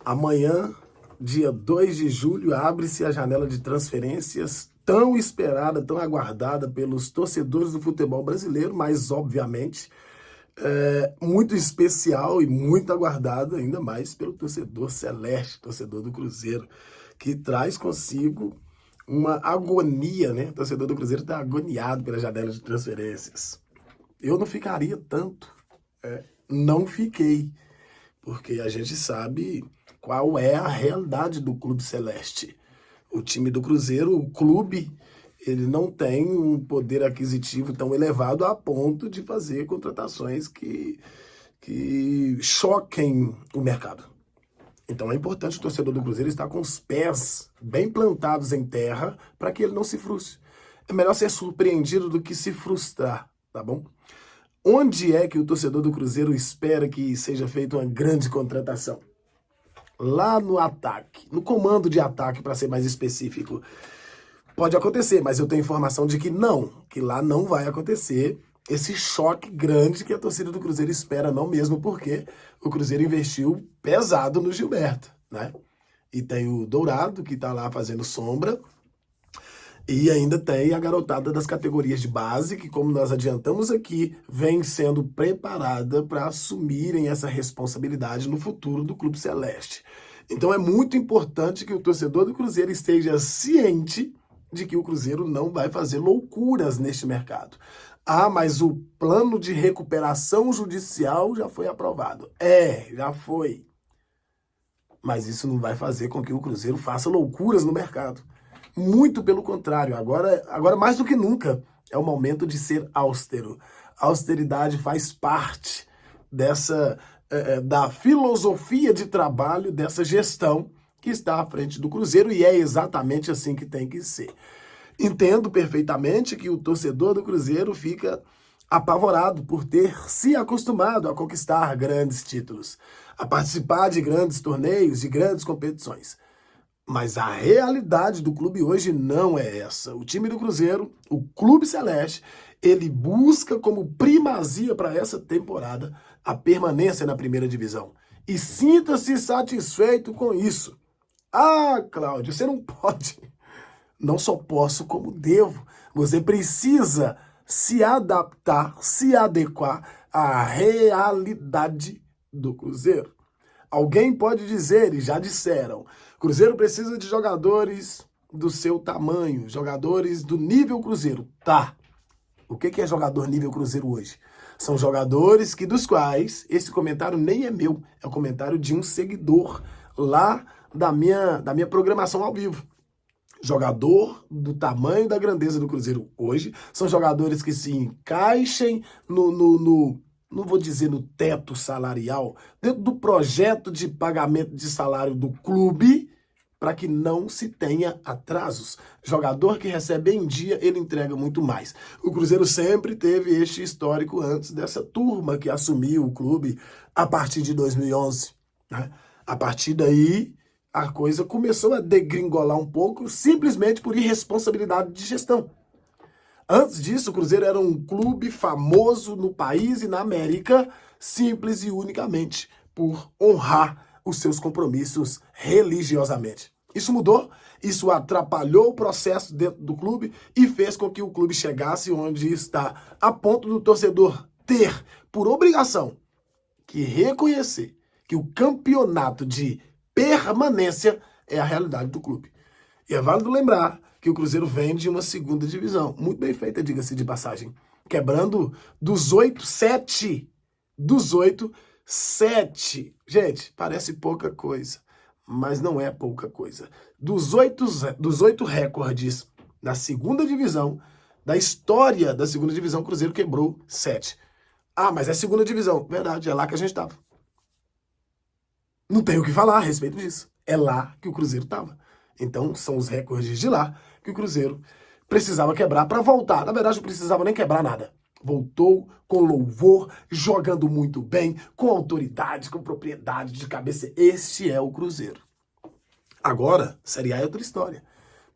Amanhã, dia 2 de julho, abre-se a janela de transferências tão esperada, tão aguardada pelos torcedores do futebol brasileiro, mas, obviamente, muito especial e muito aguardada, ainda mais pelo torcedor celeste, torcedor do Cruzeiro, que traz consigo uma agonia, né? O torcedor do Cruzeiro está agoniado pela janela de transferências. Eu não ficaria tanto, não fiquei, porque a gente sabe qual é a realidade do Clube Celeste. O time do Cruzeiro, o clube, ele não tem um poder aquisitivo tão elevado a ponto de fazer contratações que choquem o mercado. Então é importante o torcedor do Cruzeiro estar com os pés bem plantados em terra para que ele não se frustre. É melhor ser surpreendido do que se frustrar, tá bom? Onde é que o torcedor do Cruzeiro espera que seja feita uma grande contratação? Lá no ataque, no comando de ataque, para ser mais específico. Pode acontecer, mas eu tenho informação de que lá não vai acontecer esse choque grande que a torcida do Cruzeiro espera, não mesmo porque o Cruzeiro investiu pesado no Gilberto, né? E tem o Dourado, que está lá fazendo sombra, e ainda tem a garotada das categorias de base, que, como nós adiantamos aqui, vem sendo preparada para assumirem essa responsabilidade no futuro do Clube Celeste. Então é muito importante que o torcedor do Cruzeiro esteja ciente de que o Cruzeiro não vai fazer loucuras neste mercado. Ah, mas o plano de recuperação judicial já foi aprovado. Já foi. Mas isso não vai fazer com que o Cruzeiro faça loucuras no mercado. Muito pelo contrário, agora mais do que nunca, é o momento de ser austero. A austeridade faz parte da filosofia de trabalho, dessa gestão que está à frente do Cruzeiro, e é exatamente assim que tem que ser. Entendo perfeitamente que o torcedor do Cruzeiro fica apavorado por ter se acostumado a conquistar grandes títulos, a participar de grandes torneios, de grandes competições. Mas a realidade do clube hoje não é essa. O time do Cruzeiro, o Clube Celeste, ele busca como primazia para essa temporada a permanência na primeira divisão. E sinta-se satisfeito com isso. Ah, Cláudio, você não pode. Não só posso, como devo. Você precisa se adaptar, se adequar à realidade do Cruzeiro. Alguém pode dizer, e já disseram, Cruzeiro precisa de jogadores do seu tamanho, jogadores do nível Cruzeiro. Tá. O que é jogador nível Cruzeiro hoje? São jogadores dos quais, esse comentário nem é meu, é o comentário de um seguidor lá da minha programação ao vivo. Jogador do tamanho e da grandeza do Cruzeiro hoje são jogadores que se encaixem não vou dizer no teto salarial, dentro do projeto de pagamento de salário do clube, para que não se tenha atrasos. Jogador que recebe em dia, ele entrega muito mais. O Cruzeiro sempre teve este histórico antes dessa turma que assumiu o clube a partir de 2011. Né? A partir daí, a coisa começou a degringolar um pouco, simplesmente por irresponsabilidade de gestão. Antes disso, o Cruzeiro era um clube famoso no país e na América, simples e unicamente por honrar os seus compromissos religiosamente. Isso mudou, isso atrapalhou o processo dentro do clube e fez com que o clube chegasse onde está, a ponto do torcedor ter, por obrigação, que reconhecer que o campeonato de permanência é a realidade do clube. E é válido lembrar que o Cruzeiro vem de uma segunda divisão, muito bem feita, diga-se de passagem, quebrando dos 8, 7. Gente, parece pouca coisa, mas não é pouca coisa. Dos oito recordes da segunda divisão, da história da segunda divisão, o Cruzeiro quebrou 7. Ah, mas é segunda divisão. Verdade, é lá que a gente estava. Não tenho o que falar a respeito disso. É lá que o Cruzeiro estava. Então, são os recordes de lá que o Cruzeiro precisava quebrar para voltar. Na verdade, não precisava nem quebrar nada. Voltou com louvor, jogando muito bem, com autoridade, com propriedade de cabeça. Este é o Cruzeiro. Agora, Série A é outra história.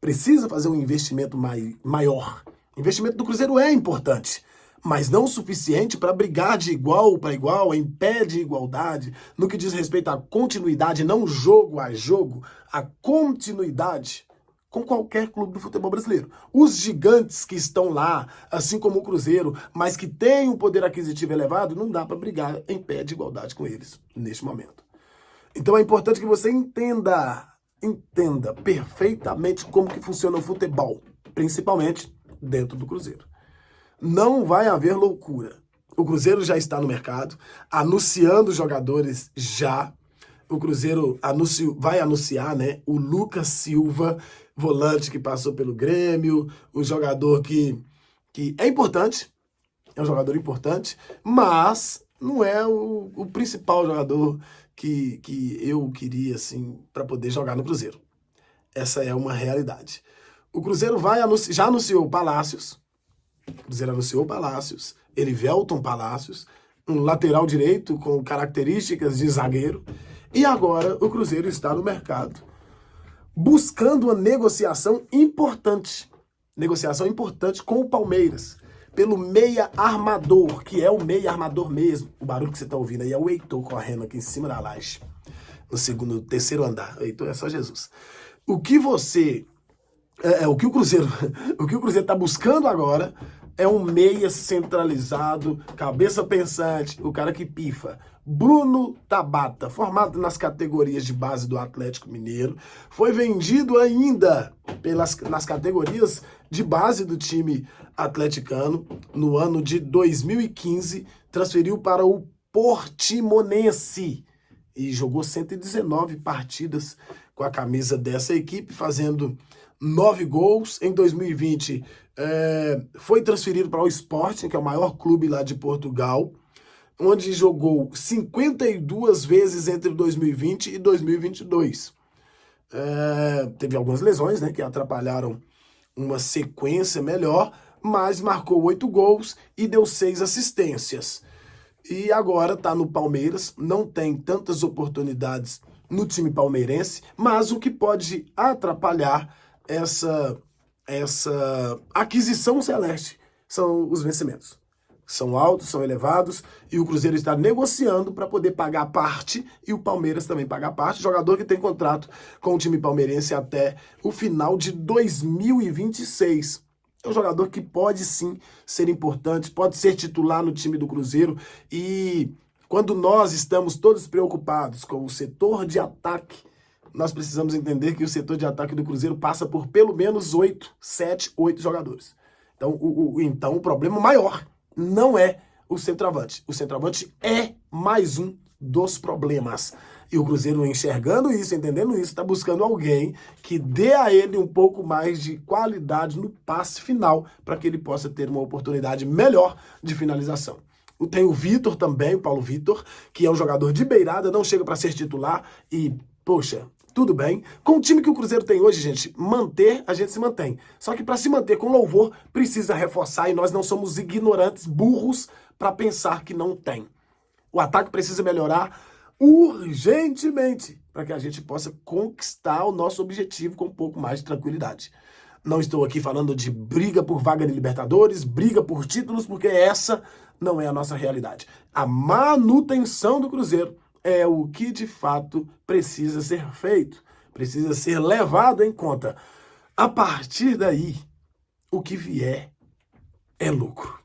Precisa fazer um investimento maior. O investimento do Cruzeiro é importante, mas não o suficiente para brigar de igual para igual, em pé de igualdade, no que diz respeito à continuidade, não jogo a jogo, a continuidade com qualquer clube do futebol brasileiro. Os gigantes que estão lá, assim como o Cruzeiro, mas que têm um poder aquisitivo elevado, não dá para brigar em pé de igualdade com eles neste momento. Então é importante que você entenda perfeitamente como que funciona o futebol, principalmente dentro do Cruzeiro. Não vai haver loucura. O Cruzeiro já está no mercado, anunciando jogadores já. O Cruzeiro vai anunciar, né, o Lucas Silva, volante que passou pelo Grêmio, um jogador que é importante, é um jogador importante, mas não é o principal jogador que eu queria, assim, para poder jogar no Cruzeiro. Essa é uma realidade. O Cruzeiro já anunciou o Palácios, Elivelton Palácios, um lateral direito com características de zagueiro, e agora o Cruzeiro está no mercado buscando uma negociação importante com o Palmeiras, pelo meia armador, que é o meia armador mesmo. O barulho que você está ouvindo aí é o Heitor correndo aqui em cima da laje, no terceiro andar. O Heitor é só Jesus. O que o Cruzeiro está buscando agora é um meia centralizado, cabeça pensante, o cara que pifa. Bruno Tabata, formado nas categorias de base do Atlético Mineiro, foi vendido ainda nas categorias de base do time atleticano no ano de 2015, transferiu para o Portimonense e jogou 119 partidas com a camisa dessa equipe, fazendo 9 gols. Em 2020, foi transferido para o Sporting, que é o maior clube lá de Portugal, onde jogou 52 vezes entre 2020 e 2022. Teve algumas lesões, né, que atrapalharam uma sequência melhor, mas marcou 8 gols e deu 6 assistências. E agora está no Palmeiras, não tem tantas oportunidades no time palmeirense, mas o que pode atrapalhar essa aquisição celeste são os vencimentos. São altos, são elevados, e o Cruzeiro está negociando para poder pagar parte, e o Palmeiras também pagar parte. Jogador que tem contrato com o time palmeirense até o final de 2026. É um jogador que pode sim ser importante, pode ser titular no time do Cruzeiro, e quando nós estamos todos preocupados com o setor de ataque, nós precisamos entender que o setor de ataque do Cruzeiro passa por pelo menos 7, 8 jogadores. Então o problema maior não é o centroavante. O centroavante é mais um dos problemas. E o Cruzeiro, enxergando isso, entendendo isso, está buscando alguém que dê a ele um pouco mais de qualidade no passe final, para que ele possa ter uma oportunidade melhor de finalização. Tem o Vitor também, o Paulo Vitor, que é um jogador de beirada, não chega para ser titular e, poxa, tudo bem. Com o time que o Cruzeiro tem hoje, gente, a gente se mantém. Só que para se manter com louvor, precisa reforçar, e nós não somos ignorantes, burros, para pensar que não tem. O ataque precisa melhorar urgentemente, para que a gente possa conquistar o nosso objetivo com um pouco mais de tranquilidade. Não estou aqui falando de briga por vaga de Libertadores, briga por títulos, porque essa não é a nossa realidade. A manutenção do Cruzeiro é o que de fato precisa ser feito, precisa ser levado em conta. A partir daí, o que vier é lucro.